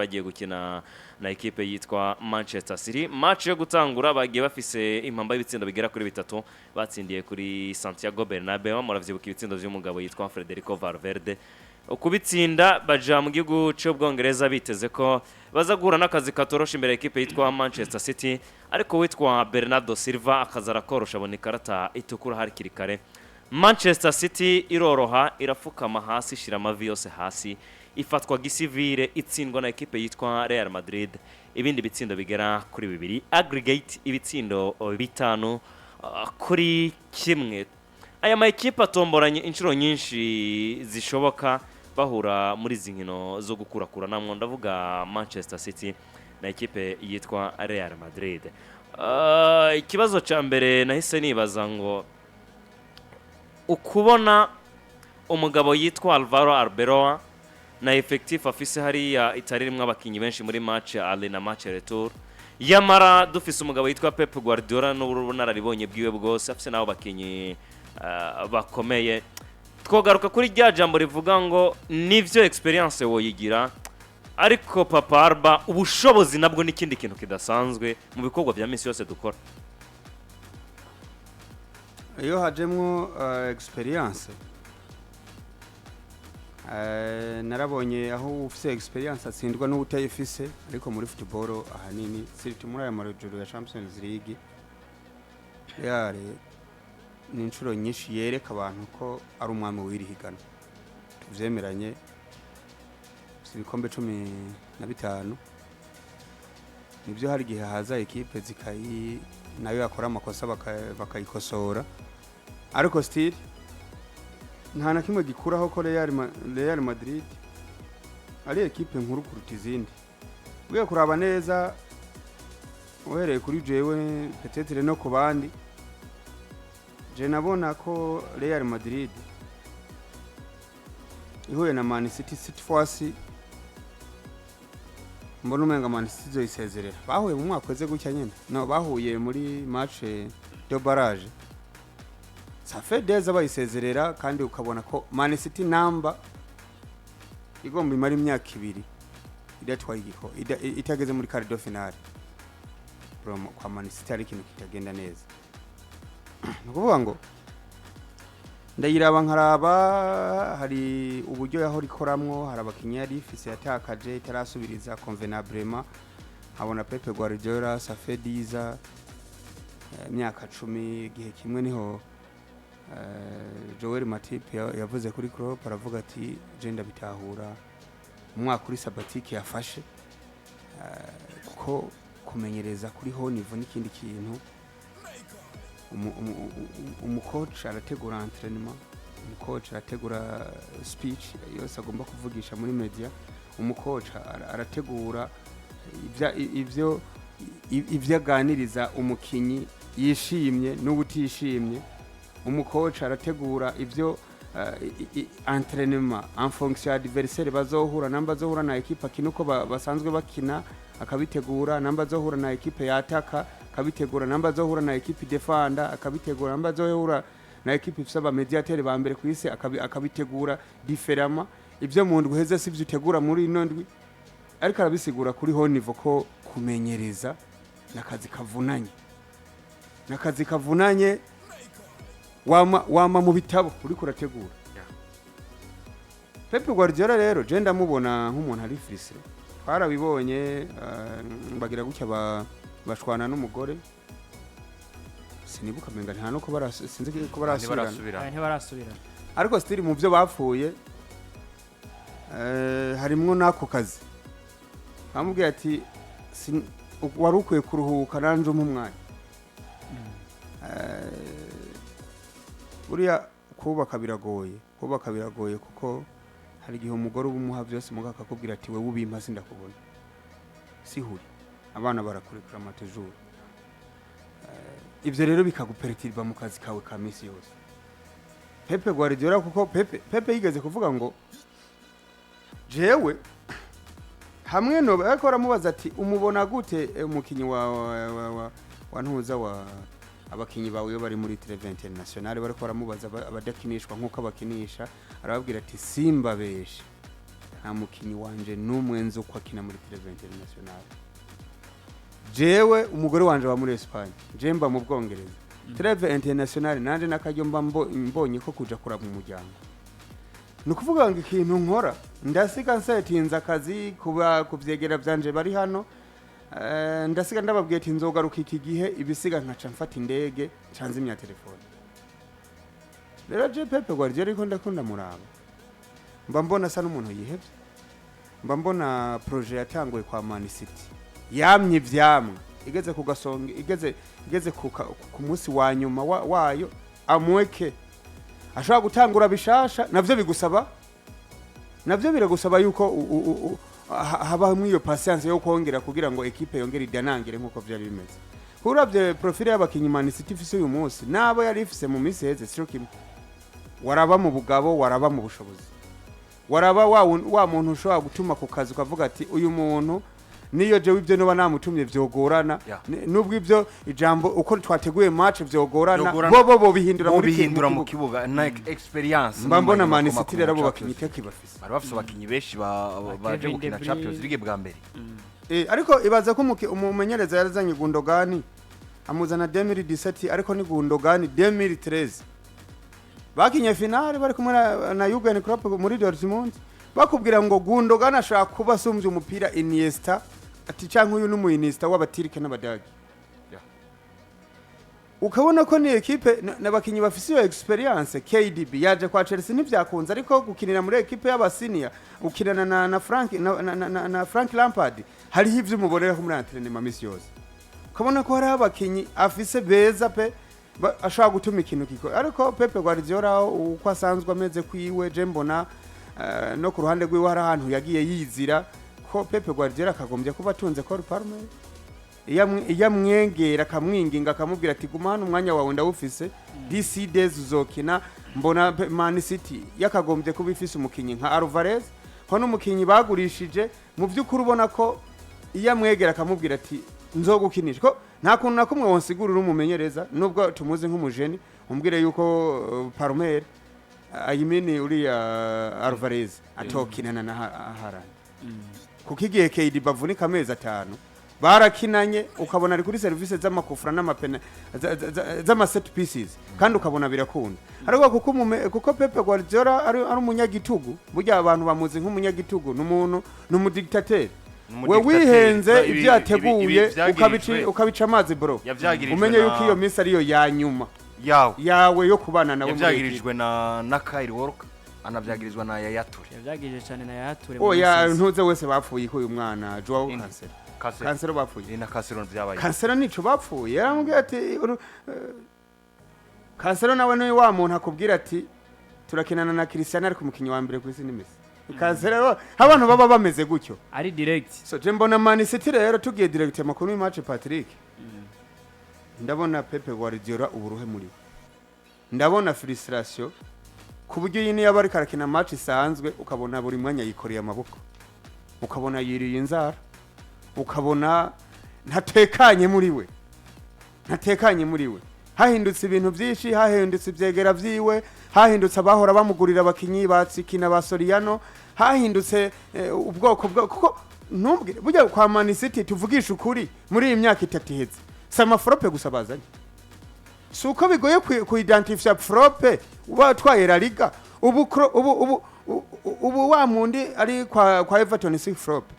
bagiye gukina na equipe yitwa Manchester City. Match yo gutangura bagiye bafise impamba y'ibitsindo bigera kuri 3 batsindiye kuri Santiago Bernabeu. Muravyibuka ibitsindo vy'umugabo yitwa Federico Valverde. Ukubitsinda baja mu gihugu cy'Ubwongereza biteze ko baza guhura n'akazi katorosha imbere equipe yitwa Manchester City, ariko witwa Bernardo Silva akazara korosha abona ikarata itukura hari kirikare. Manchester City iroroha irafukama hasi shira amavi yose hasi ifatwa gisivire itsindwa na equipe yitwa Real Madrid ibindi bitsindo bigera kuri 2 aggregate ibitsindo 5 kuri kimwe. Aya ma equipe atomboranye inshuro nyinshi zishoboka bahura muri zinkino zo gukurakura namwe ndavuga Manchester City na equipe yitwa Real Madrid. Ikibazo ca mbere nahise nibaza ngo ukubona umugabo yitwa Alvaro Arbeloa na effectif afise hariya itaririmo abakinyi benshi muri match ale na match retour, yamara dufise umugabo yitwa Pep Guardiola n'ubunararibonye bwiwe bwose afise nabo bakinyi bakomeye. Twogaruka kuri rya jambo rivuga ngo nivyo experience woyigira, ariko Papa Arba ubushobozi nabwo n'ikindi kintu kidasanzwe mu bikorwa bya misi yose dukora. Iyo hajemwo experience narabonye aho ufise experience atsindwa n'utayifise, ariko muri football ahanini siriti muri aya marujuru ya Champions League yare ni inshuro nyinshi yereka abantu ko ari umwami w'irihigana. Tuvyemeranye ibikombe 15 nibyo hari gihe haza equipe zikayi nayo yakora amakosa bakayikosora, ariko still nta na kimwe gikuraho ko Real Madrid ari equipe nkuru kuruta izindi. Ugiye kuraba neza uhereye kuri jewe peut-être no ku bandi, je nabona ko Real Madrid ihuye na Man City fasi mbona umenga Man City zo isezerera. Bahuye mu mwaka weze gutya nyene, no bahuye muri match de barrage ça fait des abayisezerera, kandi ukabona ko Man City namba igomba imara imyaka 2 idatwaye igiko itageze muri quart de finale. Promo kwa Man City ari ikintu kitagenda neza. Nukuvuga ngo ndayiraba nkaraba hari uburyo yaho rikoramwo, hari abakinyi yari ifise yatakaje itarasubiriza convenablement. Habona Pep Guardiola ça fait 10 ans myaka 10 gihe kimwe niho Joel Matip yavuze kuri Klopp aravuga ati genda bitahura umwaka kuri sabatike yafashe kuko kumenyereza kuri ho nivo n'ikindi kintu. Umucoach arategura entraînement, umucoach arategura speech yose agomba kuvugisha muri media, umucoach arategura ivyo aganiriza umukinyi yishimye n'ubutishimye, umucoach arategura ivyo entraînement en fonction adversaire bazohura namba zohura na equipe kinuko basanzwe bakina akabitegura, namba zohura na equipe yataka akabitegura, namba zohura na equipe defenda akabitegura, namba zohura na equipe ifisaba mediateur ba mbere kwise akabitegura différemment. Ivyo mu ndwi heze sivyo utegura muri ino ndwi, ariko arabisigura kuri ho niveau ko kumenyereza nakazi kavunanye wama mu bitabo uri kurategura. Pep Guardiola rero je ndamubona nk'umuntu ari frisé, twarabibonye bagira gutya bashwana n'umugore sinibuka menga nta no ko sinzi ko barasubira, ariko still mu byo bapfuye harimwo nako kazi. Bamubwiye ati wari ukwiye kuruhuka nanje umwanya. Uriya kubaka biragoye kuko hari gihe umugore ubumuha byose mugaka akubwira ati wewe ubimpa sindakubona sihuri, abana barakurekura amatejuru. Ivyo rero bikagupertirwa mu kazi kawe ka misi yose. Pep Guardiola kuko Pepe yigeze kuvuga ngo jewe hamwe no bakora mubaza ati umubona gute umukinyi wa ntuza wa abakinyi bawe bari muri Television International bariko baramubaza abadakinishwa nkuko abakinisha, arababwira ati simba beshe nta mukinyi wanje n'umwe nzi uko akina muri Treve International. Jewe umugore wanje wa muri Espagne, je mba mu Bwongereza. Treve International nanje nakaryo mba mbonye ko kuja kuraba mu muryango. Nukuvuga ngo ikintu nkora ndasiga nsetinza akazi kuba kuvyegera vyanje bari hano. Ndasiga ndababwiye ati nzogaruka iki gihe ibisiga nkaca mfata indege canze imya telefone. Rero je Pepe Guardiola ariko ndakunda muraba. Mba mbona asa n'umuntu yihebye. Mba mbona projet yatanguye kwa Man City. Yamye ivyamwe igeze ku gasonge igeze ku munsi wa nyuma wayo amweke ashobora gutangura bishasha navyo biragusaba yuko haba mwiyo patience yo kongera kugira ngo equipe yongere idanangire nkuko vyari bimeze. Kuravye profile y'abakinyi Man City ifise uyu munsi nabo yari ifise mu minsi heze siro kimwe. Waraba mu bugabo waraba mu bushobozi. Waraba wa muntu ushobora gutuma ku kazi ukavuga ati uyu muntu niyo je wivyo no banamutumye vyogorana nubwo ivyo ijambo uko twateguye match vyogorana bo bihindura mu kibuga na experience mbona Man City rero bo bakinyi teki bafise bari bafise abakinyi benshi baje gukina Champions League bwa mbere ariko ibaza ko umumenyereza yarazanye Gundogan amuzana 2017 ariko ni Gundogan 2013 bakinye finale bari kumwe na Jurgen Klopp muri Dortmund bakubwira ngo Gundogan ashaka kuba sumvye umupira Iniesta ati canke uyu n'umuinista w'abatirike n'abadagi ukabona ko ni equipe n'abakinyi bafise iyo experience. KDB yaje kwa Chelsea ntivyakunze ariko gukinira muri equipe y'abasenior ukinana na Frank Lampard hariho ivyo umubonera ko muri entraînement misi yose ukabona ko hari abakinyi afise beza pe ashaka gutuma ikintu kiko ariko Pepe Guardiola uko asanzwe ameze kwiwe je mbona no ku ruhande rwiwe hari ahantu yagiye yizira ko Pepe Guardiola akagombye kuba atunze Cole Palmer yamwengera akamwinginga akamubwira ati gumana umwanya wawe ndawufise DC days uzokina mbona Man City yakagombye kuba ifise umukinyi nka Alvarez ho n'umukinyi bagurishije mu by'ukuri ubona ko yamwegera akamubwira ati nzogukinisha ko nta kuntu nakumwe wonsigurira umumenyereza nubwo tumuzi nk'umujeni umbwire yuko Palmer ayimini uriya Alvarez atokinana na Harani kuko igihe KD bavunika amezi 5 barakinanye ukabona ari kuri service z'amakufra n'amapena z'ama set pieces kandi ukabona birakunda ariko kuko Pepe Guardiola ari umunyagitugu burya abantu bamuzi nk'umunyagitugu n'umuntu n'umudictateur we wihenze ibyateguye ukabica amazi bro umenye yuko iyo minsi ariyo ya nyuma yawe yo kubana nawe yavyagirijwe na Kyle Walker anavyagirizwa na Yayature yavyagirije cyane na Yayature oya ntuze wese bapfuye ko uyu mwana Joao Cancelo bapfuye na Cancelo vyabaye Cancelo nico bapfuye yaramubwiye ati Cancelo nawe ni wa muntu akubwira ati turakinana na Cristiano ariko umukinyi wa mbere kwisi ni Messi Cancelo abantu baba bameze gutyo ari direct so je mbona Man City rero tugiye direct makuru y'match Patrick ndabona Pepe Guardiola uburuhe muri ndabona frustration kuburyo yini yabari karakina match isanzwe ukabona buri mwanya yikoreye amaboko ukabona yiriye inzara ukabona ntatekanye muri we hahindutse ibintu byinshi hahindutse ibyegera vyiwe hahindutse abahora bamugurira abakinyi batsikina basoriano hahindutse ubwoko kuko ntumbwire burya kwa Man City tuvugisha ukuri muri iyi myaka 3 iheze sama frope gusabazanye suko bigoye ku identify frope watwaye La Liga ubu wa mundi ari kwa Everton si frope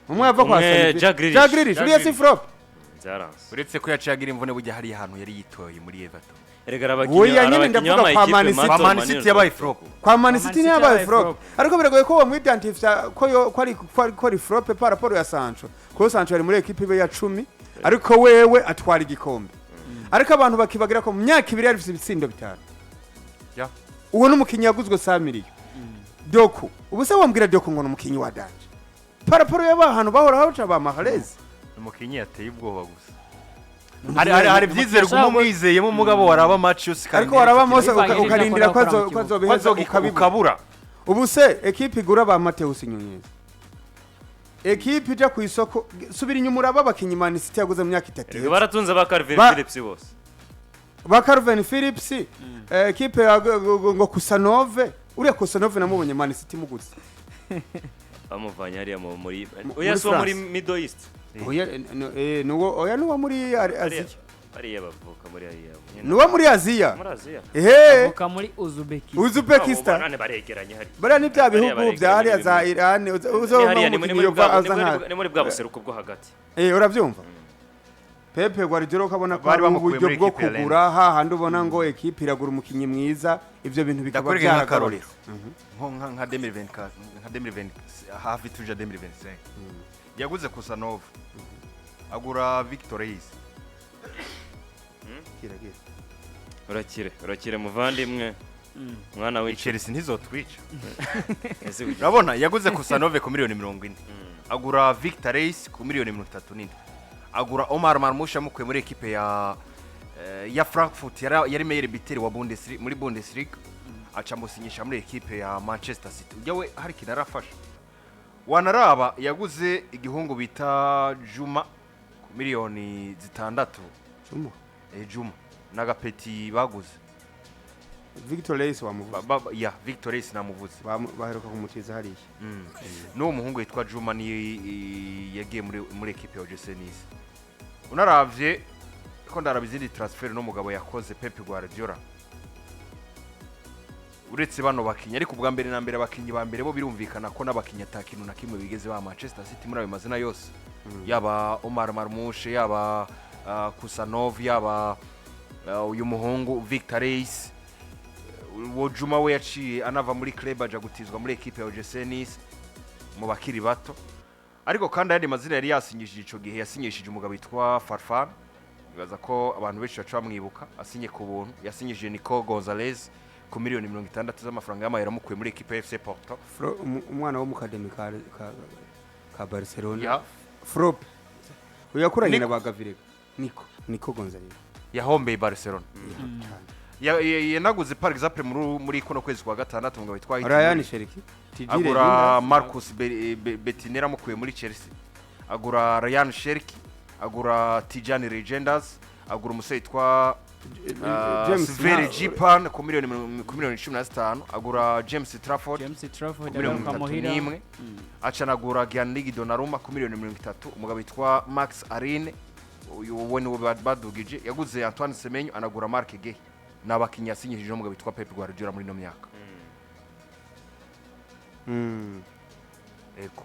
umwe ava kwa Jagrilish uriya si frope uretse ko yacagira imvune burya hari ahantu yari yitoye muri Everton Eregara abakinyi kwa Man City yabaye flop kwa Man City yabaye flop ariko biragoye ko mu identify ko ari flop par rapport ya Sancho ko Sancho ari muri equipe be ya 10 ariko wewe atwara igikombe ariko abantu bakibagira ko mu myaka 2 yari ibitsindo 5 uwo n'umukinyi yaguzwe 100 million Doku ubuse wambwira Doku ngo n'umukinyi wa danje par rapport y'abantu bahora haca ba Mahrez umukinyi yateye ubwoba gusa hari byizere gumo mwizeyemo mugabo waraba match yose ariko waraba mose ukarindira kwazo ukabura ubuse equipe igura ba Mateus Nyunyezi equipe ija ku isoko subira inyuma uraba abakinyi Man City yaguze mu myaka 3 baratunze ba Calvin Phillips bose ba Calvin Phillips equipe ngo Kusanove uriya Kosanov namubonye Man City mugutse bamuvanye hariya muri oya so muri Middle East nuwo muri Aziya hariya bavuka muri hariya nuwo muri Aziya bavuka muri Uzbekistan none baregeranye hari bara ni bya bihugu bya hariya za Iran ni muri bwa buseruko bwo hagati urabyumva Pepe Guardiola ukabona ko ari uburyo bwo kugura hahandi ubona ngo equipe iragura umukinyi mwiza ivyo bintu bikaba byarakarorero nka 2024 nka 2020 hafi tuja 2025 yaguze Kusanov agura Victor Reis urakire muvandimwe mwana we Chelsea ntizotwica urabona yaguze Kusanov ku miliyoni 40 agura Victor Reis ku miliyoni 37 agura Omar Marmoush amukuye muri equipe ya Frankfurt yari meilleur buteur wa Bundesliga muri Bundesliga aca musinyisha muri equipe ya Manchester City ujyawe hari kinarafasha wanaraba yaguze igihungu bita Juma ku miliyoni 6 Juma n'agapeti baguze Victor Reis wamuvuze Victor Reis namuvuze baheruka kumutiza hariya no muhungu yitwa Juma ni yagiye muri equipe ya Sosthene unaravye ko ndarabizindi transfer no mugabo yakoze Pep Guardiola uretse bano bakinya ariko ubwa mbere na mbere abakinyi ba mbere bo birumvikana ko n'abakinya atakintu na kimwe bigeze ba Manchester City muri ayo mazina yose yaba Omar Marmoush yaba Kusanov yaba uyu muhungu Victor Reis wo Juma we yaciye anava muri club aja gutizwa muri equipe ya Sosthene mu bakiri bato ariko kandi yandi mazina yari yasinyishije ico gihe yasinyishije umugabo witwa Farfan bibaza ko abantu benshi baca bamwibuka asinye ku buntu yasinyishije Nico Gonzalez ku miliyoni 60 z'amafaranga y'amayero mukuye muri equipe FC Porto umwana wo mu academy ka Barcelona Frop uyakuranye na bagavire Nico Gonzalez yahombeye Barcelona yanaguze par exemple muri kono kwezi kwa gatandatu umugabo witwa Ryan Cherki agura Marcus Bettinera mukuye muri Chelsea agura Ryan Cherki agura Tijani Legendas agura umusore witwa James Jipan ku miliyoni 15 agura James Trafford miliyoni acanagura Gianluigi Donnarumma ku miliyoni 30 umugabo witwa Max Arine uyu ubone badugije yaguze Antoine Semenyo anagura Marc Guehi nabakinya yasinyishije umugabo witwa Pep Guardiola muri no myaka eko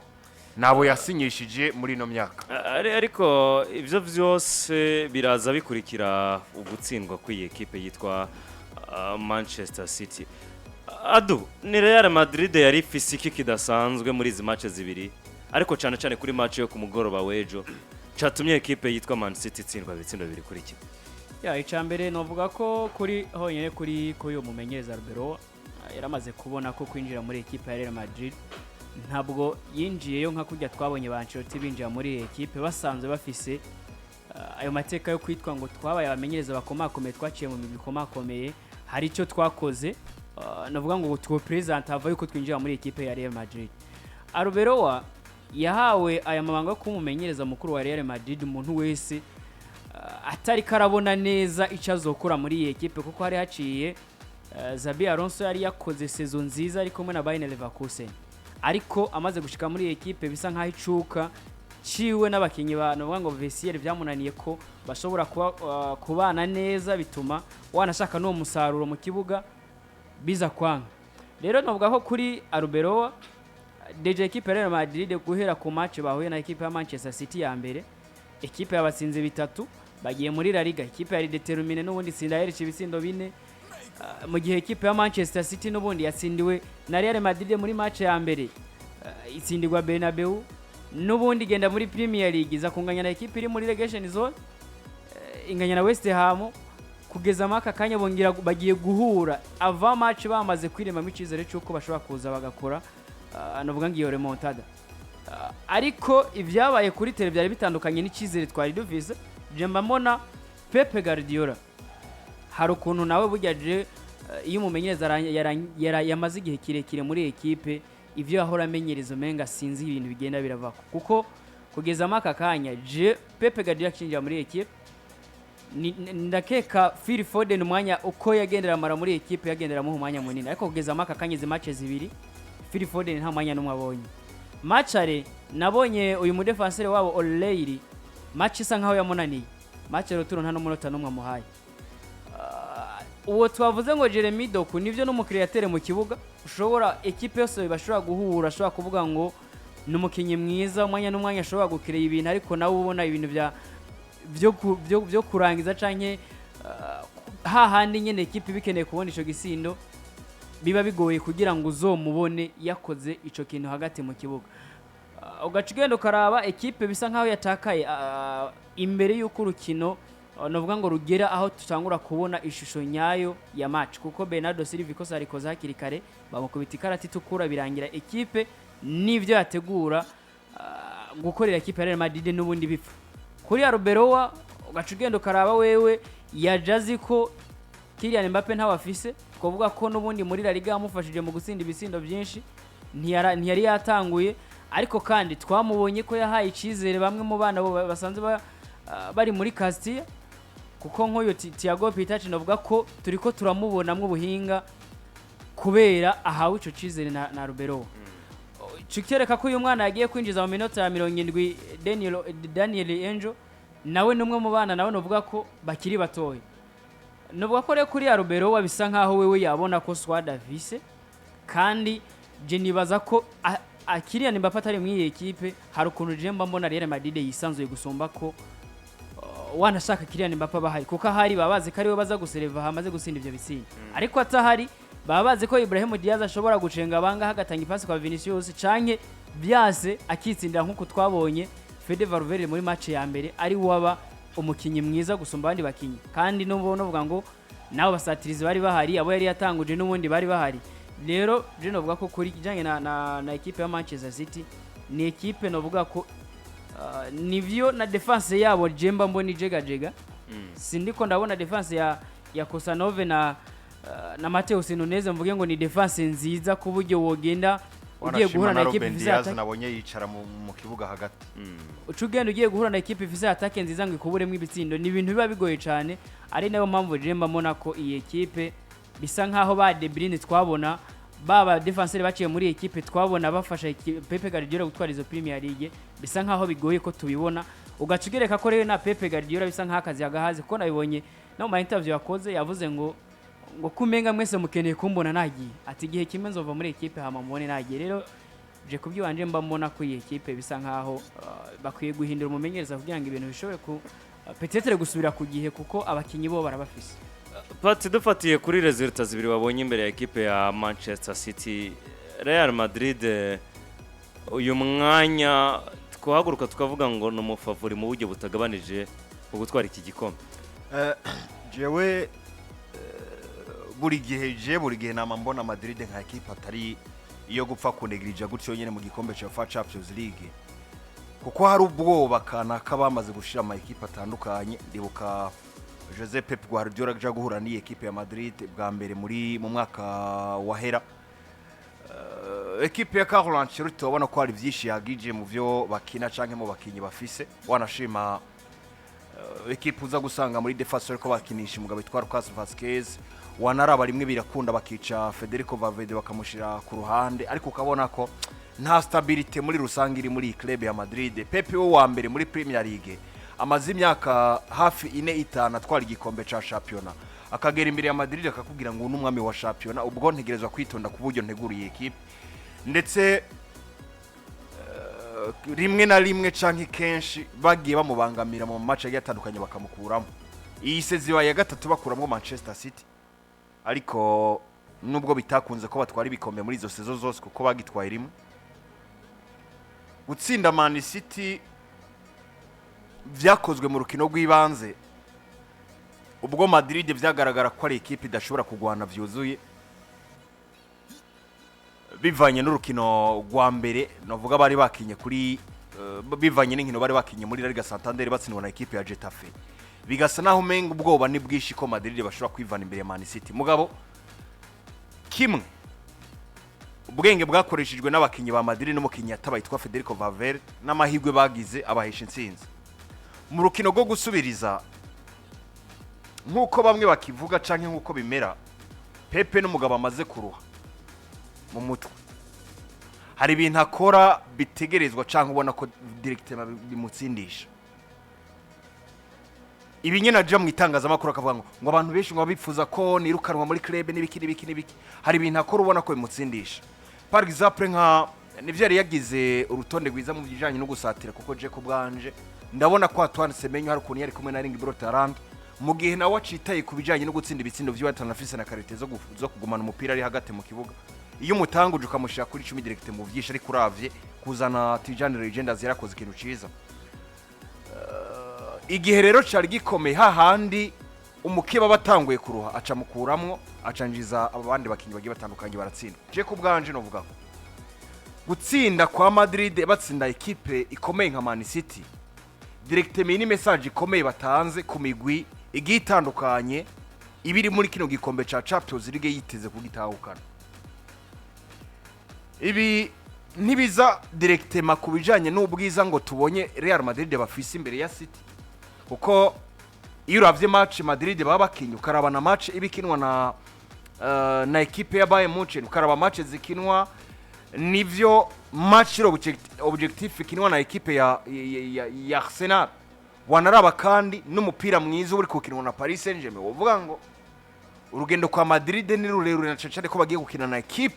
nabo yasinyishije muri no myaka ariko ivyo vyose biraza bikurikira ugutsindwa kw'iyi equipe yitwa Manchester City adu ni Real Madrid yari fisiki kidasanzwe muri izi match zibiri ariko cyane kuri match yo ku mugoroba wejo catumye equipe yitwa Man City itsindwa bitsindo biri kuri kimwe icambere novuga ko kuri honyene kuri yo mumenyeza Albero yaramaze kubona ko kwinjira muri equipe ya Real Madrid ntabwo yinjiyeyo nka kujya twabonye ba Ancelotti binjira muri equipe basanzwe bafise ayo mateka yo kwitwa ngo twabaye abamenyereza bakomakomeye twaciye mu migwi komakomeye hari icyo twakoze navuga ngo tuwo president ava yuko twinjira muri equipe ya Real Madrid Albero yahawe aya mabanga yo kumumenyereza mukuru wa Real Madrid umuntu wese atari karabona neza icyo azokora muri iyi equipe kuko hari haciye Xabi Alonso yari yakoze saison nziza ariko mwe na Bayer Leverkusen ariko amaze gushika muri iyi equipe bisa nkaho icuka ciwe n'abakinyi bavuga ngo vestiaire byamunaniye ko bashobora kubana neza bituma wanashaka no musaruro mu kibuga biza kwanga rero novuga ko kuri Albero deje equipe ya Real Madrid guhera ku match bahuye na equipe ya Manchester City ya mbere equipe yabatsinze bitatu bagiye muri La Liga equipe yari determine n'ubundi tsinda yari ibitsindo 4 mu gihe equipe ya Manchester City n'ubundi yatsindiwe na Real Madrid muri match ya mbere itsindirwa Bernabeu n'ubundi genda muri Premier League iza kunganya na equipe iri muri relegation zone inganya na West Ham kugeza maka kanya bongira bagiye guhura ava match bamaze kwirema mu cyizere cy'uko bashobora kuza bagakora navuga ngiyo remontada ariko ivyabaye kuri tele byari bitandukanye n'ikizere twari duvize jemba mbona Pep Guardiola hari ukuntu nawe bujaje iyo umumenyereza yamaze igihe kirekire muri equipe ivyo yahora amenyereza menga sinzi ibintu bigenda biravako kuko kugeza maka kanya Pep Guardiola kinjira muri equipe ndakeka Phil Foden umwanya uko yagendera mara muri equipe yagendera mu mwanya munini ariko kugeza maka kanyize match zibiri Phil Foden nta mwanya numwe abonye matchare nabonye uyu mu defenseur wabo O'Reilly match isa nkaho yamunaniye match rero nta n'umunota numwe amuhaye uwo twavuze ngo Jeremy Doku nivyo no mu createur mu kibuga ushobora equipe yose bashobora guhura ashobora kuvuga ngo numukinyi mwiza umwanya n'umwanya ashobora gukireba ibintu ariko nawe ubona ibintu byo kurangiza canke hahandi nyene equipe bikeneye kubona ico gisindo biba bigoye kugira ngo uzomubone yakoze ico kintu hagati mu kibuga ugacigendo karaba equipe bisa nkaho yatakaye imbere y'uko urukino novuga ngo rugera aho tutangura kubona ishusho nyayo ya match kuko Bernardo Silva ikosa arikoza hakiri kare bamukubita ikarati tukura birangira equipe nivyo yategura gukorera equipe ya Real Madrid n'ubundi bipfa kuri ya Arbeloa ugacugendo karaba wewe yajazi ko Kylian Mbappe ntawafise kuvuga ko n'ubundi muri La Liga yamufashije mu gutsinda ibisindo byinshi ntiyari yatanguye ariko kandi twamubonye ko yahaye icizere bamwe mu bana basanze bari muri Castilla kuko nkoyo Thiago Pitachi navuga ko turiko turamubonamwe ubuhinga kubera ahawe ico cizere na Arbeloa Chikereka ko uyu mwana yagiye kwinjiza mu minota ya 70 Daniel Angel nawe numwe mu bana nawe novuga ko bakiri batoye novuga ko rero kuri Arbeloa bisa nkaho wewe yabona ko Swadavise kandi je nibaza ko Kylian Mbappe atari mu equipe hari ukuntu je mbona Real Madrid yisanzuye gusumba ko wanashaka Kylian Mbappe bahari kuko ahari babaze kari we baza gusereva hamaze gusinda ivyo bisinda ariko atahari babaze ko Ibrahim Diaz ashobora gucenga banga hagatanga ipasi kwa Vinicius canke byase akitsindira nkuko twabonye Fede Valverde muri match ya mbere ari waba umukinyi mwiza gusumba abandi bakinyi kandi n'ubona uvuga ngo nabo basatirizi bari bahari abo yari yatanguje n'ubundi bari bahari rero je novuga ko kuri kijanye na equipe ya Manchester City ni equipe novuga ko nivyo na defense yabo jemba mboni jega sindiko ndabona defense ya Kosanove na Mateo Neza mvuge ngo ni defense nziza ku buryo wogenda ugiye guhura na equipe ifise attaque nabonye yicara mu kibuga hagati ucugenda ugiye guhura na equipe ifise attaque nziza ngo ikuburemo ibitsindo ni ibintu biba bigoye cyane ari nayo mpamvu jemba mbona ko iyi equipe bisa nkaho ba De Bruyne twabona baba defenseur baciye muri equipe twabona bafasha Pepe Guardiola gutwara izo Premier League bisa nkaho bigoye ko tubibona ugacugereka ko rero na Pepe Guardiola bisa nkaho akazi yagahaze ko nabibonye no mu interview yakoze yavuze ngo kumenga mwese mukeneye kumbona nagiye ati gihe kimwe nzova muri equipe hama mubone nagiye rero je kubyibanje mba mbona ko iyi equipe bisa nkaho bakwiye guhindura umumenyereza kugira ngo ibintu bishobore ku peut-être gusubira ku gihe kuko abakinyi bo barabafise Pati dufatiye kuri resultats zibiri wabonye imbere ya equipe ya Manchester City Real Madrid uyu mwanya twahaguruka tukavuga ngo no mufavori mu buryo butagabanije ugutwara iki gikombe jewe buri gihe nama mbona Madrid nka equipe atari iyo gupfa kunegrija gutyo nyene mu gikombe cya UEFA Champions League kuko hari ubwoba kana kabamaze gushira ama equipe atandukanye ndibuka Jose Pep Guardiola aja guhura ni equipe ya Madrid bwa mbere mu mwaka wahera equipe ya Carlo Ancelotti ubona ko ari vyishi yagije mu vyo bakina canke mu bakinyi bafise wanashima equipe uza gusanga muri defenseur ko bakinisha umugabo witwa Lucas Vazquez wanaraba rimwe birakunda bakica Federico Valverde bakamushira ku ruhande ariko ukabona ko nta stability muri rusangi iri muri club ya Madrid Pep wo wa mbere muri Premier League amaze imyaka hafi 4-5 atwara igikombe ca championnat akagera imbere ya Madrid akakubwira ngo n'umwami wa championnat ubwo ntegerezwa kwitonda ku buryo nteguriye equipe ndetse rimwe na rimwe canke kenshi bagiye bamubangamira mu match yatandukanye bakamukuramo iyi seziwa ya gatatu bakuramo Manchester City ariko nubwo bitakunze ko batwara ibikombe muri izo sezo zose kuko bagitwaye rimwe gutsinda Man City vyakozwe mu rukino rw'ibanze ubwo Madrid vyagaragara ko ari equipe idashobora kugwana vyuzuye bivanye n'urukino rwa mbere novuga bari bakinye kuri bivanye n'inkino bari bakinye muri La Liga Santander batsindwa na equipe ya Getafe bigasa naho menga ubwoba ni bwishi ko Madrid bashobora kwivana imbere ya Man City mugabo kimwe ubwenge bwakoreshejwe n'abakinyi ba Madrid n'umukinyi atabayitwa Federico Valverde n'amahirwe bagize abahesha intsinzi mu rukino rwo gusubiriza nk'uko bamwe bakivuga canke nk'uko bimera Pepe n'umugabo amaze kuruha mu mutwe hari ibintu akora bitegerezwa canke ubona ko directement bimutsindisha ibi nyene aja mu itangazamakuru akavuga ngo abantu benshi ngo bifuza ko nirukanwa muri club n'ibiki hari ibintu akora ubona ko bimutsindisha par exemple nka nivyo yari yagize urutonde rwiza mu bijanye no gusatira kuko je ko bwanje ndabona ko Antoine Semenyo hari ukuntu yari kumwe na Ring Brotarand mu gihe nawe acitaye ku bijanye no gutsinda ibitsindo vy'abatanafise na karite zo kugumana umupira ari hagati mu kibuga iyo umutanguje ukamushira kuri 10 direct mu vyisha ari kuravye kuzana Tijani Legendas yarakoze ikintu ciza igihe rero cari gikomeye hahandi umukiba batanguye kuruha aca mukuramwo acanjiza abandi bakinyi bagiye batandukanye baratsinda je ku bwanje no vuga gutsinda kwa Madrid batsinda equipe ikomeye nka Man City directement ni message ikomeye batanze ku migwi igitandukanye ibiri muri kino gikombe ca Champions League yiteze kugitahukana ibi ntibiza directement kubijanye n'ubwiza ngo tubonye Real Madrid bafise imbere ya City kuko iyo uravye match Madrid baba bakinye ukarabana match ibikinwa na equipe ya Bayern Munchen ukaraba match zikinwa nivyo match objectif ikinwa na equipe ya Arsenal wanaraba kandi n'umupira mwiza uri kukinwa na Paris Saint-Germain uvuga ngo urugendo kwa Madrid ni rurerure na cacare ko bagiye gukina na equipe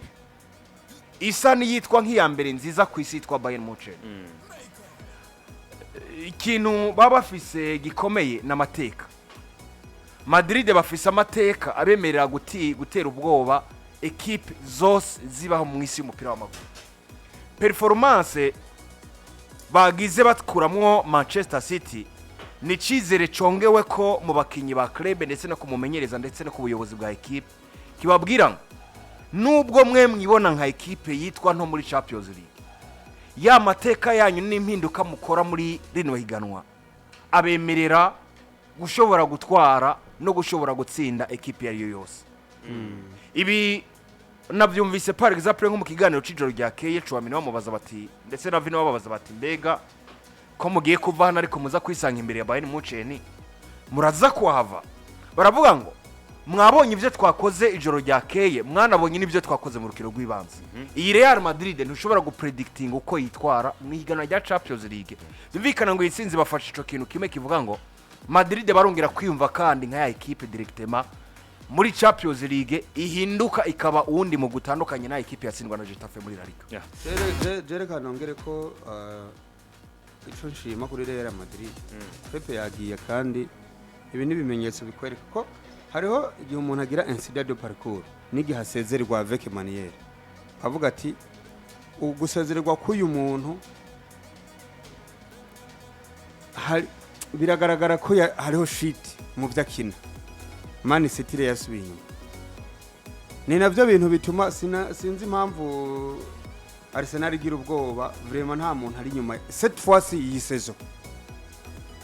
isa ni yitwa nk'iya mbere nziza ku isi yitwa Bayern Munchen ikintu baba bafise gikomeye n'amateka Madrid bafise amateka abemerera gutera ubwoba equipe zose zibaho mu isi y'umupira w'amaguru performance bagize batkuramwo Manchester City ni cizere congewe ko mu bakinyi ba club ndetse no kumumenyereza ndetse no ku buyobozi bwa equipe kibabwira nubwo mwe mwibona nka equipe yitwa nto muri Champions League ya mateka yanyu n'impinduka mukora muri rino higanwa abemerera gushobora gutwara no gushobora gutsinda equipe yari yose ibi navyumvise par exemple nko mu kiganiro c'ijoro rya Keye Chouameni bamubaza bati ndetse na Vino bababaza bati mbega ko mugiye kuva hano ariko muza kwisanga imbere ya Bayern Munchen muraza kuhava baravuga ngo mwabonye ivyo twakoze ijoro rya Keye mwanabonye n'ivyo twakoze mu rukiro rw'ibanze iyi Real Madrid ntushobora gupredicting uko yitwara mu higanwa rya Champions League bimvikana ngo yitsinze bafashe ico kintu kimwe kivuga ngo Madrid barongera kwiyumva kandi nka ya equipe directement muri Champions League ihinduka ikaba uwundi mu gutandukanye na equipe yatsindwa na Getafe muri La Liga jere kanongere ko ico nshima kuri Real Madrid Pepe yagiye kandi ibi ni bimenyetso bikwereka ko hariho igihe umuntu agira incident de parcours n'igihe asezererwa avec manière avuga ati ugusezererwa k'uyu muntu biragaragara ko hariho shit mu vyakina Man City yasubiye inyuma ni navyo bintu bituma sinzi impamvu Arsenal igira ubwoba vraiment nta muntu ari inyuma cette fois iyi saison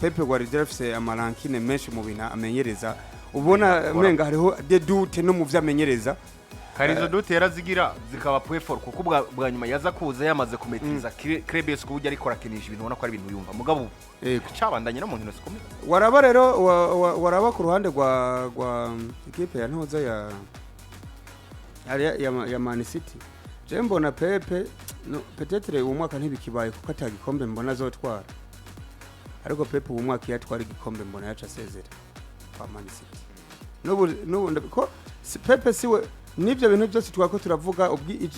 Pepe Guardiola afise amarankine menshi mu bina amenyereza ubona menga hariho de doute no mu vyamenyereza karizo doute yarazigira zikaba prefor kuko bwa nyuma yaza kuza yamaze kumetiza Clovis ku buryo ariko rakenisha ibintu ubona ko ari ibintu yumva mugabo cabandanye no mu nkino zikomeye waraba rero waraba ku ruhande rwa equipe ya Neza ya Man City je mbona Pepe no peut-être uwo mwaka ntibikibaye kuko atagikombe mbona azotwara ariko Pepe uwo mwaka yatwara igikombe mbona yaca sezera kwa Man City n'ubu ko Pepe siwe nivyo bintu byose twako turavuga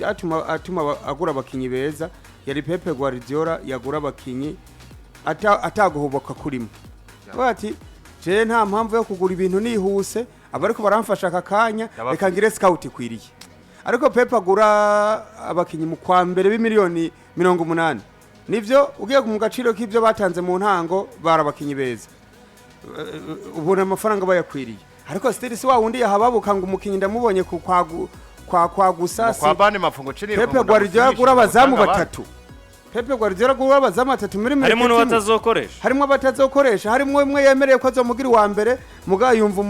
atuma agura abakinyi beza yari Pepe Guardiola yagura abakinyi ataguhoboka kurimo bati je nta mpamvu yo kugura ibintu nihuse abariko baramfasha akakanya reka ngire scout kwiriye ariko Pepe agura abakinyi mu kwa mbere b'imiliyoni 180 nivyo ugiye mu gaciro k'ivyo batanze mu ntango barabakinyi beza ubona amafaranga bayakwiriye ariko still si wa wundi yahababuka ngo umukinyi ndamubonye kwa gusasi kwa bane mafungo chenye Pepe Guardiola agura abazamu batatu Pepe Guardiola agura abazamu batatu muri mwe harimo n'abatazokoresha harimo umwe yemereye ko azomugira wa mbere muga yumva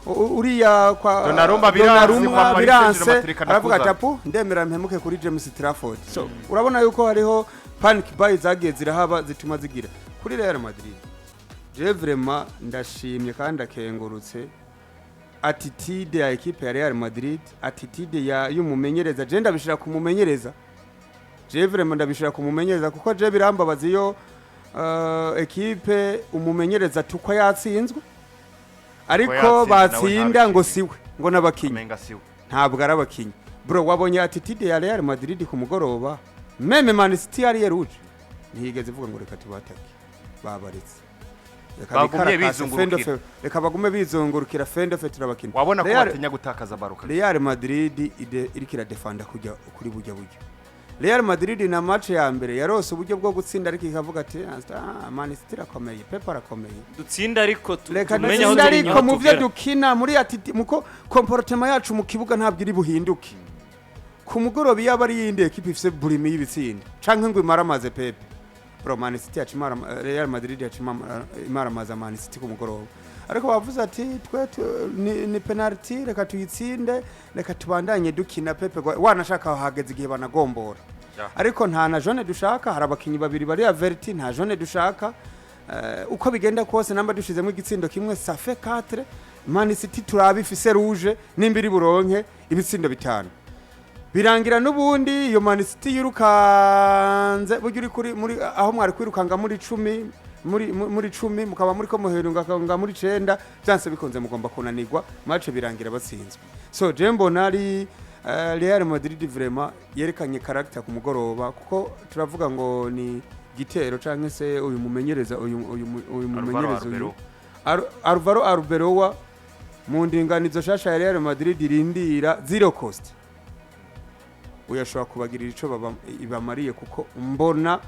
uriya kwa Donnarumma biranse aravuga tapu ndemera mpemuke kuri James Trafford so urabona yuko hariho panic buy zagiye zirahaba zituma zigira kuri Real Madrid je vraiment ndashimye kandi akengurutse attitude ya equipe ya Real Madrid, attitude y'umumenyereza. Je ndabishira kumumenyereza, je vraiment ndabishira kumumenyereza kuko je birambabaza iyo equipe umumenyereza tukwa yatsinzwe ariko batsinda ngo siwe ngo nabakinyi ntabwo arabakinyi. Bro, wabonye attitude ya Real Madrid ku mugoroba, meme Man City yari yeruje ntiyigeze ivuga ngo reka tubatake, babaretse reka bagume bizungurukira fendefe turabakina. Wabona ko batinya gutakaza baruka. Real Madrid iriko iradefanda kujya kuri bujya. Real Madrid na match ya mbere yarose uburyo bwo gutsinda ariko ikavuga ati Man City rakomeye, Pepe rakomeye, dutsinda ariko tumenya aho ariko mu byo dukina muri ati muko comportement yacu mu kibuga ntabwo iri buhinduke. Ku mugoroba yaba ari yindi equipe ifise burimi y'ibitsinda canke ngo imaramaze Pepe. Bro, Man City yacimara Real Madrid imaramaza Man City ku mugoroba ariko bavuze ati twe ni penalty, reka tuyitsinde, reka tubandanye dukina. Pepe wanashaka hageze igihe banagombora ariko nta na jaune dushaka, hari abakinyi babiri bari averti, nta jaune dushaka. Uko bigenda kose namba dushizemo igitsindo kimwe ça fait 4. Man City turabifise rouge n'imbiri buronke ibitsindo bitanu birangira n'ubundi iyo Man City yirukanze buryo uri kuri muri aho mwari kwirukanga muri 10 muri 10 mukaba muri ko muherunga kanga muri 9 byanse bikonze mugomba kunanirwa match birangira batsinzwe. So Jembo nari Real Madrid vraiment yerekanye character ku mugoroba kuko turavuga ngo ni gitero canke se uyu mumenyereza uyu mumenyereza uyu Alvaro Arbeloa mu ndinganizo shasha ya Real Madrid irindira zero cost. Uyashobora kubagirira ico ibamariye kuko mbona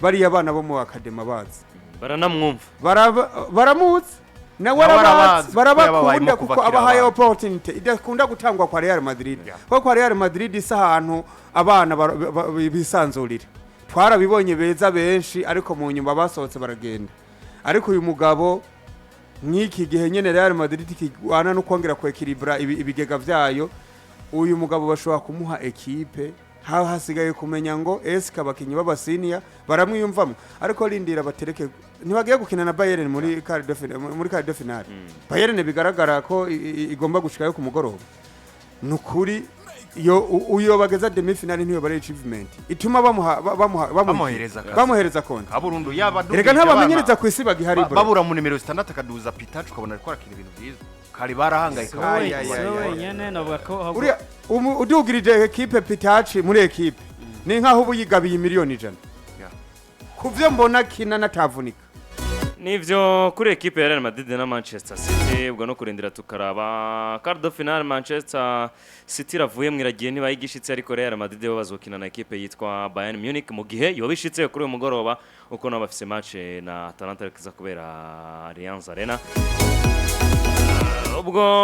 bari abana bo mu academy bazi baranamwumva baramutse na barabakunda kuko abahaye opportunity idakunda gutangwa kwa Real Madrid. Kuko kwa Real Madrid isa ahantu abana bisanzurira twarabibonye beza benshi ariko mu nyuma basohotse baragenda. Ariko uyu mugabo nk'iki gihe nyene Real Madrid kigwana no kongera ku equilibre ibigega vyayo, uyu mugabo bashobora kumuha equipe hasigaye kumenya ngo eske abakinyi b'abasiniya baramwiyumvamo. Ariko lindira batereke ntibagiye gukina na Bayern muri quart de finale. Bayern bigaragara ko igomba gushikayo ku mugoroba. Nukuri uyo bageza demi finale niyo bare achievement ituma bamuhereza konti aburundu yaba rega ntabamenyereza ku isi bagihari bro babura mu numero 6 akaduza Pitachu ukabona ariko arakina ibintu byiza kari barahangayika nyene navuga ko uriya udugirije equipe Pitachu muri equipe ni nkaho ubuyigabiye miliyoni 100 kuvyo mbona kina natavunika. Nivyo kuri equipe ya Real Madrid na Manchester City ubwo no kurindira tukaraba quart de finale. Manchester City ravuye mwiragiye niba yigishitse ariko Real Madrid bo bazokina na equipe yitwa Bayern Munich mu gihe yobishitse kuri uyu mugoroba uko nabo bafise match na Atalanta kiza kubera Allianz Arena ubwo